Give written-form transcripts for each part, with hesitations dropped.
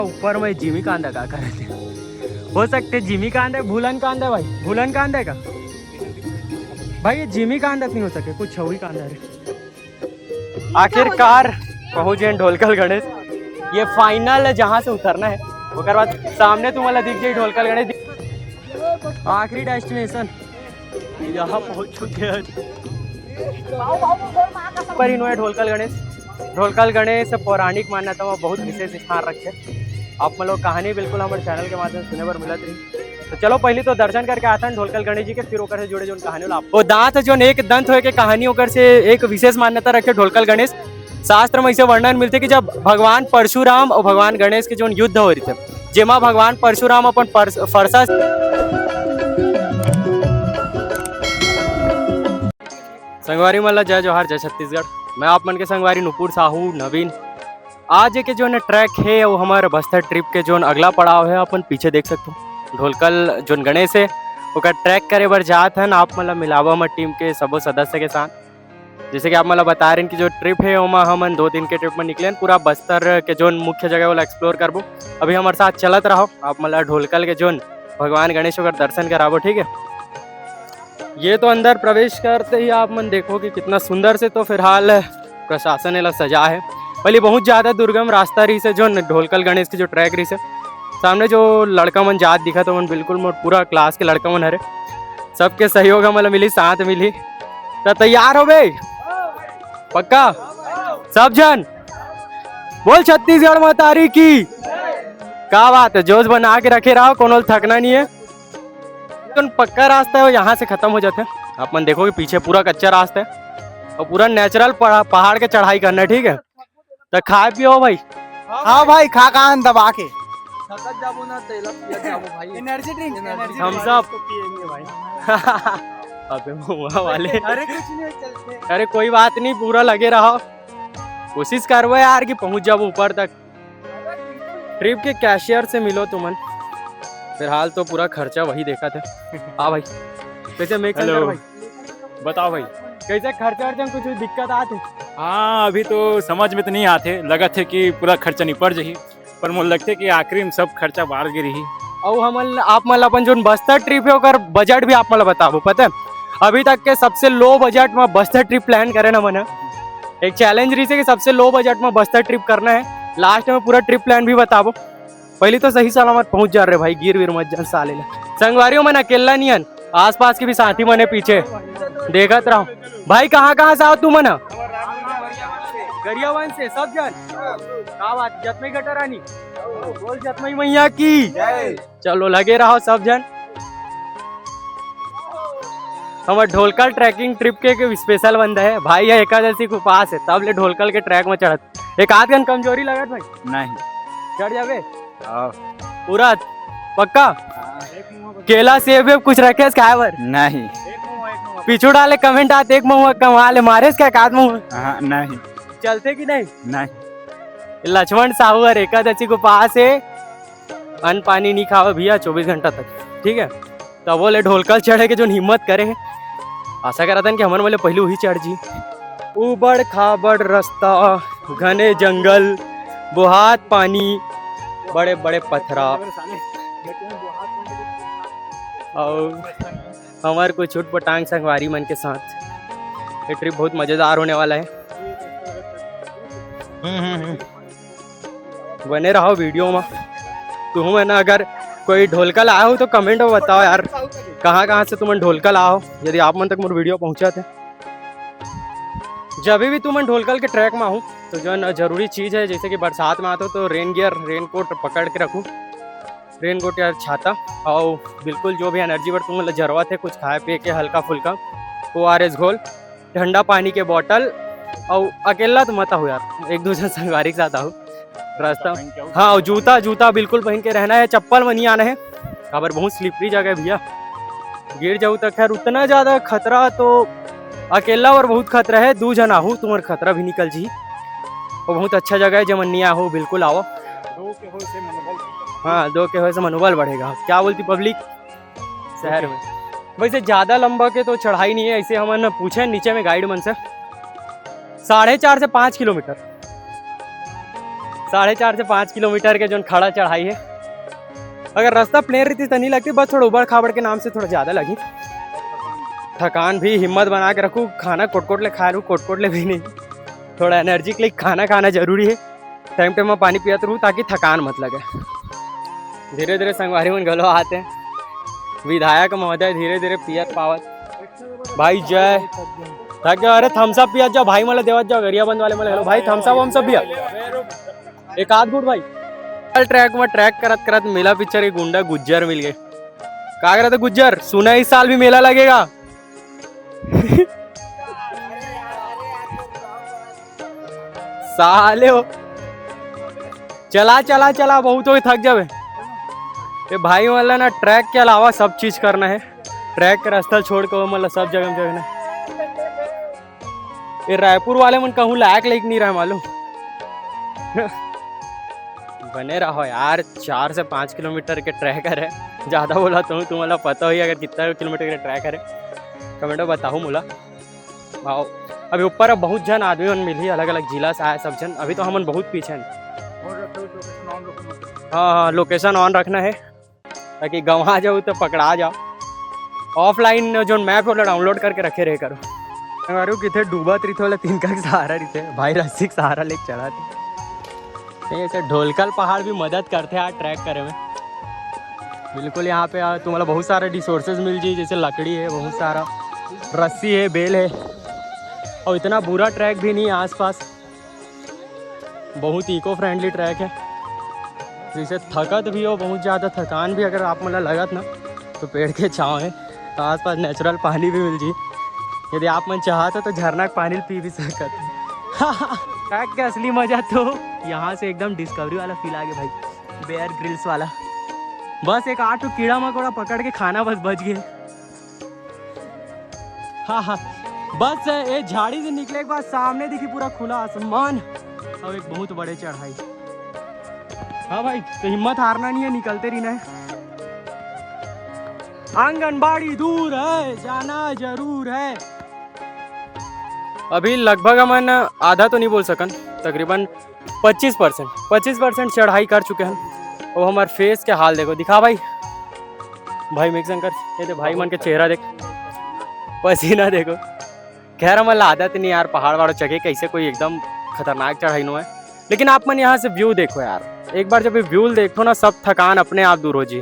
ऊपर में जिमी कांदा का करे हो सकते जिमी कांदा भूलन कांदा भाई भूलन कांदा है का भाई ये जिमी कांदा नहीं हो सके कुछ छवी कांदा है। आखिरकार पहुंचे ढोलकल गणेश ये फाइनल जहाँ से उतरना है उसके बाद सामने तुम्हारा दिख जाए ढोलकल गणेश आखिरी डेस्टिनेशन यहाँ पहुँच चुके हैं पर इन्होंने ढोलकल गणेश पौराणिक मान्यता में बहुत विशेष स्थान रखे आप मतलब कहानी बिल्कुल हमारे चैनल के माध्यम से सुने पर मिलत रही। तो चलो पहले तो दर्शन करके आता है ढोलकल गणेश जी के फिर ओकर से जुड़े जो कहानी वो दांत जो एक दंत हो के कहानी ओकर से एक विशेष मान्यता रखे ढोलकल गणेश शास्त्र में ऐसे वर्णन मिलते कि जब भगवान परशुराम और भगवान गणेश के जो युद्ध हो रही थे जेमा भगवान परशुराम अपन फरसा संगवारी मल्ला जय जोहार जय छत्तीसगढ़। मैं आप मन के संगवारी नुपुर साहू नवीन आज के जो ट्रैक है वो हमारे बस्तर ट्रिप के जो अगला पड़ाव है अपन पीछे देख सकते हो ढोलकल जो गणेश है वो ट्रैक करे बर जात हैं आप मतलब मिलावा हम टीम के सबो सदस्य के साथ जैसे कि आप मतलब बता रहे हैं कि जो ट्रिप है वो हम 2 दिन के ट्रिप में निकले हैं पूरा बस्तर के जो मुख्य जगह वो एक्सप्लोर करबो अभी हमारे साथ चलत रहो आप मतलब ढोलकल के जो भगवान गणेश का दर्शन कराबो ठीक है। ये तो अंदर प्रवेश करते ही आप मन देखो कि कितना सुंदर से तो फिलहाल प्रशासन ने सजा है पहले बहुत ज़्यादा दुर्गम रास्ता रही से जो ढोलकल गणेश की जो ट्रैक रही से सामने जो लड़का मन जात दिखा तो मन बिल्कुल पूरा क्लास के लड़का मन हरे सबके सहयोग मतलब मिली साथ मिली तो तैयार हो गए पक्का सब जन बोल छत्तीसगढ़ मातारी की क्या बात है जोश बना के रखे रहो कोनो थकना नहीं है तो पक्का रास्ता है वो यहाँ से खत्म हो जाते हैं आप मन देखोगे पीछे पूरा कच्चा रास्ता है और पूरा नेचुरल पहाड़ के चढ़ाई करना है ठीक है तो खा पियो भाई हाँ भाई खा कान दबा के एनर्जी ड्रिंक हम सब पिएंगे भाई अबे मुआ वाले अरे कुछ नहीं चलते अरे कोई बात नहीं पूरा लगे रहो कोशिश करवो यार कि पहुंच जाओ ऊपर तक ट्रिप के कैशियर से मिलो तुमन फिलहाल तो पूरा खर्चा वही देखा था हाँ भाई कैसे मेक सेंटर भाई बताओ भाई कैसे खर्चा वर्चा में कुछ दिक्कत आते हाँ अभी तो समझ में तो नहीं आते लगा थे कि पूरा खर्चा निपट जाही पर मुझे लगते कि आखिरी में सब खर्चा बाहर गिरी और हम आप मतलब अपन जो बस्तर ट्रिप है और बजट भी आप मतलब बताओ पता है अभी तक के सबसे लो बजट में बस्तर ट्रिप प्लान करे ना मना एक चैलेंज रही है कि सबसे लो बजट में बस्तर ट्रिप करना है लास्ट में पूरा ट्रिप प्लान भी बताओ पहले तो सही सलामत पहुंच जा रहे भाई गिर वीर मत जन साले संगवारियों मन अकेला नहीं है आसपास के भी साथी मने पीछे देखत रहो भाई कहाँ से आओ तू मना गरियावन से सब जन का बात जतमई गटरानी बोल जतमई मैया की चलो लगे रहो सब जन हमारे ढोलकल ट्रैकिंग ट्रिप के स्पेशल बंदा है भाई यह एकादशी के पास है तब ले ढोलकल के ट्रैक में चढ़त एक आध घंटा कमजोरी लगत भाई नहीं चढ़ जावे पूरा पक्का केला सेब वेब कुछ रखे खाए बर नहीं पीछू डाले कमेंट आते एक मुँह कमा ले मारे क्या काद मुँह नहीं चलते कि नहीं नहीं लक्ष्मण साहू और एकादशी को पास है अन्न पानी नहीं खाओ भैया 24 घंटा तक ठीक है तब वो ले ढोलकल चढ़े के जो हिम्मत करे है आशा करा था कि हमारे वाले पहले वही चढ़ जी उबड़ खाबड़ रास्ता घने जंगल बुहात पानी बड़े बड़े पत्थरा और हमारे कुछ छुट पटांग संगवारी मन के साथ ये ट्रिप बहुत मजेदार होने वाला है बने रहो वीडियो में तुम है ना अगर कोई ढोलकल आया हो तो कमेंट में बताओ यार कहाँ से तुम ढोलकल आओ यदि आप मन तक मेरे वीडियो पहुँचा थे जब भी तुम ढोलकल के ट्रैक में आऊँ तो जो जरूरी चीज़ है जैसे कि बरसात में आता हो तो रेन गियर रेन कोट पकड़ के रखूँ रेन कोट या छाता और बिल्कुल जो भी एनर्जी पर तुम जरूरत है कुछ खाए पिए के हल्का फुल्का ORS घोल ठंडा पानी के बोतल और अकेला तो मत हो यार एक दूसरे संगवारी के साथ आओ रास्ता हाँ जूता बिल्कुल पहन के रहना है चप्पल में नहीं आना है खबर बहुत स्लिपरी जगह भैया गिर जाऊँ तो खैर उतना ज़्यादा खतरा तो अकेला और बहुत खतरा है 2 जना हो तुम्हारा खतरा भी निकल जी वो बहुत अच्छा जगह है जमनिया हो बिल्कुल आओ 2 के हो से मनोबल हाँ 2 के हो से मनोबल बढ़ेगा क्या बोलती पब्लिक शहर में वैसे ज़्यादा लंबा के तो चढ़ाई नहीं है ऐसे हमने पूछे नीचे में गाइड मन से 4.5 से 5 किलोमीटर 4.5 से 5 किलोमीटर के जो खड़ा चढ़ाई है। अगर रास्ता प्लेन रहती तो नहीं लगती, बस थोड़ा उबड़ खाबड़ के नाम से थोड़ा ज़्यादा लगी। थकान भी हिम्मत बना के रखूँ, खाना कोट ले खा लूँ, कोट ले भी नहीं, थोड़ा एनर्जी के लिए खाना जरूरी है। टाइम टाइम में पानी पियात रहूँ ताकि थकान मत लगे। धीरे धीरे संगवारी मन गलो आते हैं, विधायक महोदय धीरे धीरे पियत पावत। भाई जय थक गया, अरे थम्सअप पियत जाओ भाई, मला देवत जाओ, गरिया बंद वाले मला हेलो भाई थम्सअप हम सब पिया एक आध गुट भाई। कल ट्रैक में ट्रैक करत करत मेला पिक्चर एक गुंडा गुज्जर मिल गए। क्या कर रहे थे गुज्जर, सुना इस साल भी मेला लगेगा। साले हो चला बहुत हो थक जावे। ये भाई मतलब ना ट्रैक के अलावा सब चीज करना है, ट्रैक का रास्ता छोड़ के मतलब सब जगह में जगह। ये रायपुर वाले मन कहूँ लायक लाइक नहीं रहा मालूम। बने रहो यार, 4 से 5 किलोमीटर के ट्रैकर है, ज़्यादा बोला तो तुम्हारा पता ही अगर कितना किलोमीटर के ट्रैकर है कमेंट में बताओ मुला। आओ अभी ऊपर अब बहुत जन आदमी मन मिली, अलग अलग जिला से आए सब जन। अभी तो हमन बहुत पीछे हैं। हाँ लोकेशन ऑन रखना है ताकि गंवा जाओ तो पकड़ा जाओ। ऑफलाइन जो मैप वाला डाउनलोड करके रखे रहे करो। अरे कितने डूबा त्री वाला 3 का सहारा रहते भाई, रस्सी का सहारा लेके चढ़ा थे। ऐसे ढोलकल पहाड़ भी मदद करते हैं ट्रैक करे में बिल्कुल। यहाँ पे तुम्हारा बहुत सारे रिसोर्सेज मिल जाए, जैसे लकड़ी है, बहुत सारा रस्सी है, बेल है, और इतना बुरा ट्रैक भी नहीं है आसपास, बहुत इको फ्रेंडली ट्रैक है। जैसे थकत भी हो बहुत ज़्यादा, थकान भी अगर आप मतलब लगत ना तो पेड़ के छाँव है, तो आसपास नेचुरल पानी भी मिल जाए। यदि आप मन चाहते तो झरना का पानी पी भी सकते। ट्रैक का असली मजा तो यहाँ से एकदम डिस्कवरी वाला फील आ गया भाई, बेयर ग्रिल्स वाला। बस एक 8 कीड़ा मकोड़ा पकड़ के खाना बस बच गए। हाँ बस ये झाड़ी से निकले के बाद सामने दिखी पूरा खुला आसमान और एक बहुत बड़े चढ़ाई। हाँ भाई तो हिम्मत हारना नहीं है, निकलते रहना है। आंगनबाड़ी दूर है, जाना जरूर है। अभी लगभग हम आधा तो नहीं बोल सकन, तकरीबन 25% चढ़ाई कर चुके हैं। और हमारे फेस के हाल देखो, दिखा भाई मिक्स शंकर, ये तो भाई मन के चेहरा देख, पसीना देखो। खैर हमारा आदत नहीं यार पहाड़ वाड़ चढ़े, कैसे कोई एकदम खतरनाक चढ़ाई नो है। लेकिन आप मन यहाँ से व्यू देखो यार, एक बार जब व्यू देखो ना सब थकान अपने आप दूर हो जी।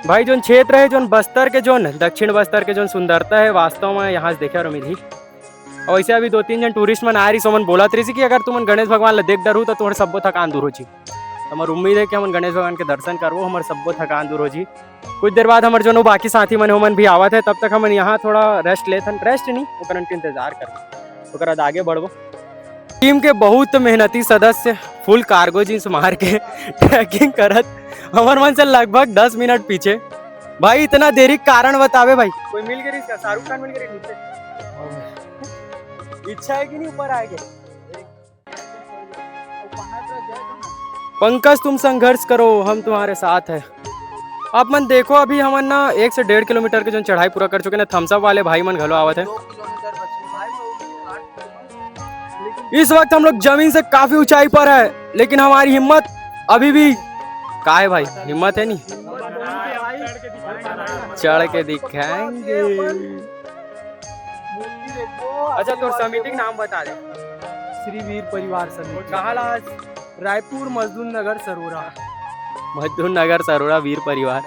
भाई जो क्षेत्र है, जो बस्तर के, जो दक्षिण बस्तर के जो सुंदरता है वास्तव में यहाँ से देखे और मिली। और ऐसे अभी 2-3 जन टूरिस्ट मन आ रही, सो मन बोला थी कि अगर तुम गणेश भगवान ला देख डरू तो तुम्हारे सबो थकान दूर हो जी। हमारी उम्मीद है कि हम गणेश भगवान के दर्शन करवो, हमारे सबो थकान दूर हो जी। कुछ देर बाद हमारे जो बाकी साथी मन हमन भी आवत है, तब तक हम यहाँ थोड़ा रेस्ट लेथन, रेस्ट नहीं ओकरन के इंतजार कर, ओकरा आगे बढ़बो। टीम के बहुत मेहनती सदस्य फुल कार्गो जींस मार के ट्रैकिंग करत हमारे मन से लगभग 10 मिनट पीछे। भाई इतना देरी कारण बतावे भाई, कोई मिल गई इसका, शाहरुख खान मिल गई नीचे। इच्छा है कि नहीं ऊपर आएंगे? पंकज तुम संघर्ष करो, हम तुम्हारे साथ है। आप मन देखो अभी हमन ना 1 से 1.5 किलोमीटर के जो चढ़ाई पूरा कर चुके ना, थम्सअप वाले भाई मन घलो आवत है। इस वक्त हम लोग जमीन से काफी ऊंचाई पर है, लेकिन हमारी हिम्मत अभी भी का है भाई, हिम्मत है नहीं, चढ़ के दिखाएंगे। अच्छा तो समिति का नाम बता दे। श्री वीर परिवार समिति। कहाँ ला? रायपुर मजदूर नगर सरोरा। मजदूर नगर सरोरा वीर परिवार,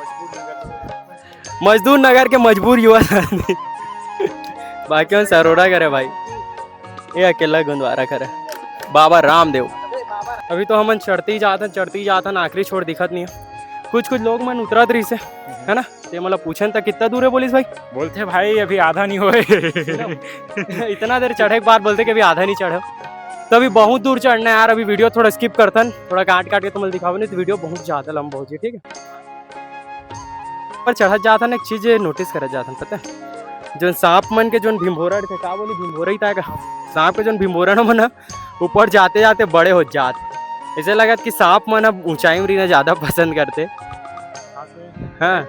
मजदूर नगर के मजबूर युवा बाकी सरोरा करे भाई, ये अकेला गुंदवारा करे बाबा रामदेव। अभी तो हमन चढ़ते ही जाता आखिरी छोड़ दिखत नहीं है। कुछ लोग मन उतरत रही से है ना, ते मतलब पूछन तक कितना दूर है बोलिस भाई? बोलते भाई अभी आधा नहीं हुए। इतना देर चढ़े के बाद बोलते कि अभी आधा नहीं चढ़े, तो अभी बहुत दूर चढ़ना है यार। अभी वीडियो थोड़ा स्किप करतन, थोड़ा काट के तुम्हें दिखाओ, नहीं तो वीडियो बहुत ज्यादा लंबा हो जाए, ठीक है। पर चढ़त जाता ना एक चीज नोटिस करत जाता, पता है जो सांप मन के जो भिम्भोरा थे, का बोली भिम्भोरा ही था का, सांप के जो भिम्भोरा न मन ऊपर जाते जाते बड़े हो जाते। ऐसे लगत कि सांप मन अब ऊंचाई में रहना ज्यादा पसंद करते, हाँ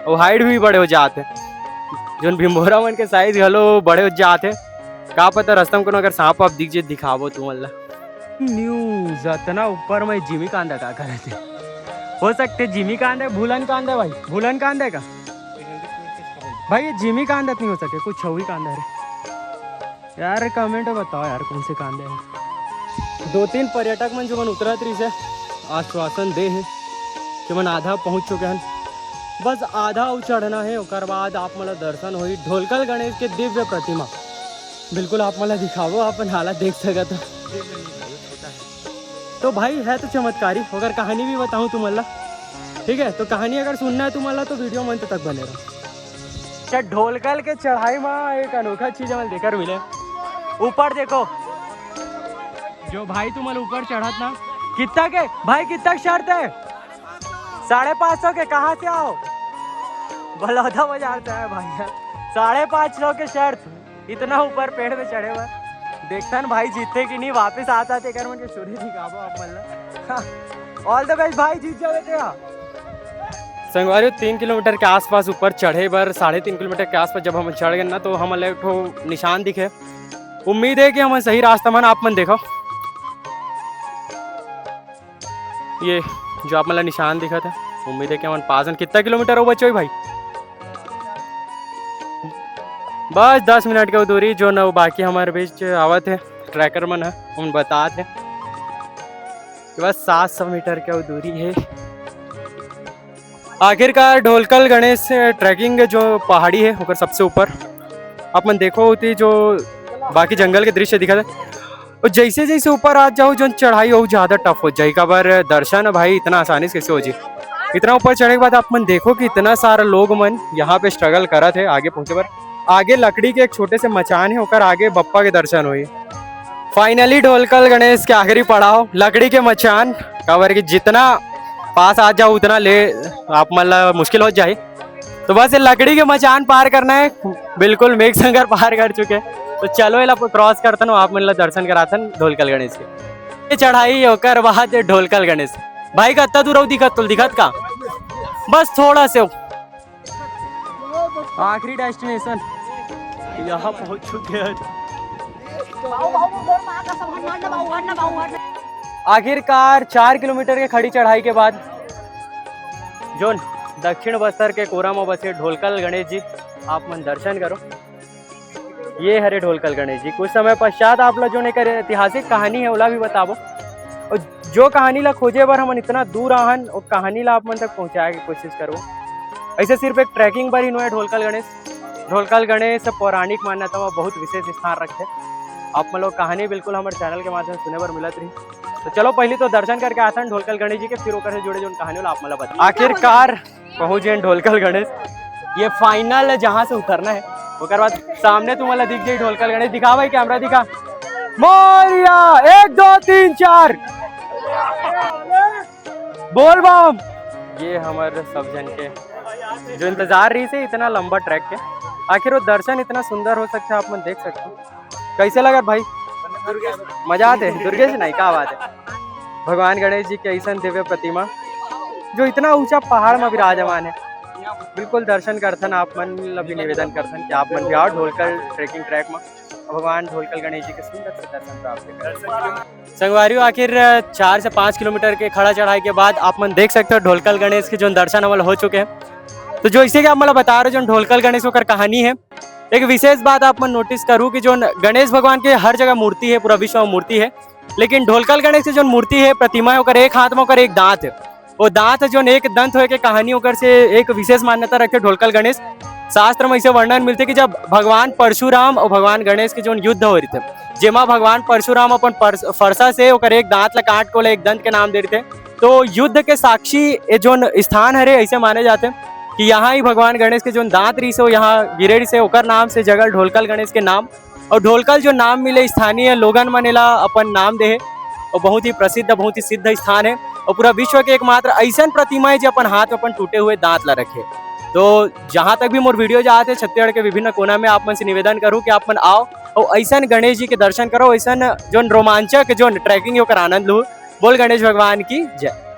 और हाइट भी बड़े हो जाते। जो भिम्भोरा मन के साइज हलो बड़े हो जाते, का पता रास्ता में अगर सांप आप दिख जाए दिखावो तुम अल्लाह। न्यूज इतना ऊपर में जिमी कांदा का करे थे हो सकते जिमी कांदा भूलन कांदा भाई भूलन कांदा का भाई ये जिमी कांदा नहीं हो सके कुछ छवी कांदा है यार कमेंट में बताओ यार कौन से कांदे हैं 2-3 पर्यटक मन जो मन उतरत रही से आश्वासन दे है कि मन आधा पहुंच चुके हैं बस आधा चढ़ना है और बाद आप मतलब दर्शन हुई ढोलकल गणेश के दिव्य प्रतिमा बिल्कुल आप मतलब दिखाओ अपन हालत देख सका तो भाई है तो चमत्कारी अगर कहानी भी बताऊं तुम्हारा ठीक है तो कहानी अगर सुनना है तुम्हारा तो वीडियो मंत तक बने रहो क्या ढोलकल के चढ़ाई में एक अनोखा चीज हमें देखकर मिले ऊपर देखो जो भाई तुम्हारे ऊपर चढ़त ना कितना के भाई कितना शर्त है 550 के कहाँ से आओ बलौदा बाजार से है भाई 550 के शर्त इतना ऊपर पेड़ में चढ़े हुए देखता ना भाई जीतते कि नहीं वापस आता थे कर मुझे स्टोरी दिखाओ आप मतलब ऑल द बेस्ट भाई जीत जाओगे तेरा संगवारी 3 किलोमीटर के आसपास ऊपर चढ़े बर 3.5 किलोमीटर के आसपास जब हम चढ़ गए ना तो हमें एक निशान दिखे उम्मीद है कि हम सही रास्ता मन आप मन देखो ये जो आप मतलब निशान दिखा था उम्मीद है कि हम पासन कितना किलोमीटर हो बच्चों भाई बस 10 मिनट के दूरी जो ना बाकी हमारे बीच आवत है ट्रैकर मन है उन बता थे बस 700 मीटर के दूरी है आखिरकार ढोलकल गणेश ट्रैकिंग जो पहाड़ी है होकर सबसे ऊपर आप मन देखो होती जो बाकी जंगल के दृश्य दिखा था और जैसे जैसे ऊपर आ जाओ जो चढ़ाई हो ज़्यादा टफ हो जाए कबर दर्शन भाई इतना आसानी से कैसे हो जाए इतना ऊपर चढ़ने के बाद आप मन देखो कि इतना सारा लोग मन यहाँ पे स्ट्रगल करा थे आगे पहुँचे पर आगे लकड़ी के एक छोटे से मचान है होकर आगे बप्पा के दर्शन हुए फाइनली ढोलकल गणेश के आखिरी पड़ाव लकड़ी के मचान कवर की जितना पास आ जाओ उतना ले आप मतलब मुश्किल हो जाए तो बस ये लकड़ी के मचान पार करना है बिल्कुल मेघ संगर पार कर चुके तो चलो ये क्रॉस करता हूँ आप मतलब दर्शन कराता ढोलकल गणेश के ये चढ़ाई होकर बाद ढोलकल गणेश भाई का दूर दिखत का बस थोड़ा से आखिरी डेस्टिनेशन यहाँ पहुँच चुके हैं आखिरकार 4 किलोमीटर के खड़ी चढ़ाई के बाद जो दक्षिण बस्तर के कोरा में बसे ढोलकल गणेश जी आप मन दर्शन करो ये हरे ढोलकल गणेश जी कुछ समय पश्चात आप लोग जो ने करे ऐतिहासिक कहानी है ओला भी बताबो और जो कहानी ला खोजे बार हम इतना दूर आहन और कहानी ला आप मन तक पहुँचाए की कोशिश करो ऐसे सिर्फ एक ट्रैकिंग पर ही नो है ढोलकल गणेश पौराणिक मान्यता में बहुत विशेष स्थान रखते आप मन लोग कहानी बिल्कुल हमारे चैनल के माध्यम से सुने पर मिलत रही तो चलो पहले तो दर्शन करके आते हैं ढोलकल गणेश जी के फिर ओकर से जुड़े जो कहानी आप मतलब बता आखिरकार पहुंच गए ढोलकल गणेश ये फाइनल जहाँ से उतरना है ओकर बाद सामने तुम्हारा दिख जाए ढोलकल गणेश दिखा भाई कैमरा दिखा मोरिया 1 2 3 4 बोल बम ये हमारे सब जन के जो इंतजार रही से इतना लंबा ट्रैक के आखिर वो दर्शन इतना सुंदर हो सकता है आप मन देख सकते हो कैसे लगा भाई मजा आते दुर्गेश नहीं क्या बात है भगवान गणेश जी के ऐसा दिव्य प्रतिमा जो इतना ऊंचा पहाड़ में विराजमान है बिल्कुल दर्शन करथन आप मन भी निवेदन करथन कि आप मन भी आओ ढोलकल ट्रेकिंग ट्रैक में भगवान ढोलकल गणेश जी के सुंदर से दर्शन प्राप्त कर संगवारियों आखिर 4 से 5 किलोमीटर के खड़ा चढ़ाई के बाद आप मन देख सकते हो ढोलकल गणेश के जो दर्शन अमल हो चुके हैं तो जो इसे कि आप मतलब बता रहे हो जो ढोलकल गणेश होकर कहानी है एक विशेष बात आप मन नोटिस करूँ कि जो गणेश भगवान के हर जगह मूर्ति है पूरा विश्व में मूर्ति है लेकिन ढोलकल गणेश की जो मूर्ति है प्रतिमा है होकर एक हाथ में होकर एक दांत है वो दांत जो एक दंत हो के कहानी होकर से एक विशेष मान्यता रखते ढोलकल गणेश शास्त्र में ऐसे वर्णन मिलते कि जब भगवान परशुराम और भगवान गणेश के जो युद्ध हो रहे थे जेमा भगवान परशुराम अपन फरसा से होकर एक दांत ला काट को एक दंत के नाम दे रहे थे तो युद्ध के साक्षी ये जो स्थान है ऐसे माने जाते हैं कि यहाँ ही भगवान गणेश के जो दांत रही से यहाँ गिरे रही से ओकर नाम से जगह ढोलकल गणेश के नाम और ढोलकल जो नाम मिले स्थानीय लोगन मनेला अपन नाम दे और बहुत ही प्रसिद्ध बहुत ही सिद्ध स्थान है और पूरा विश्व के एकमात्र ऐसा प्रतिमा है जो अपन हाथ में अपन टूटे हुए दांत ला रखे तो जहाँ तक भी मोर वीडियो जाते छत्तीसगढ़ के विभिन्न कोना में आप मन से निवेदन करूँ कि आप मन आओ और ऐसा गणेश जी के दर्शन करो ऐसा जो रोमांचक जो ट्रैकिंग होकर आनंद लू बोल गणेश भगवान की जय।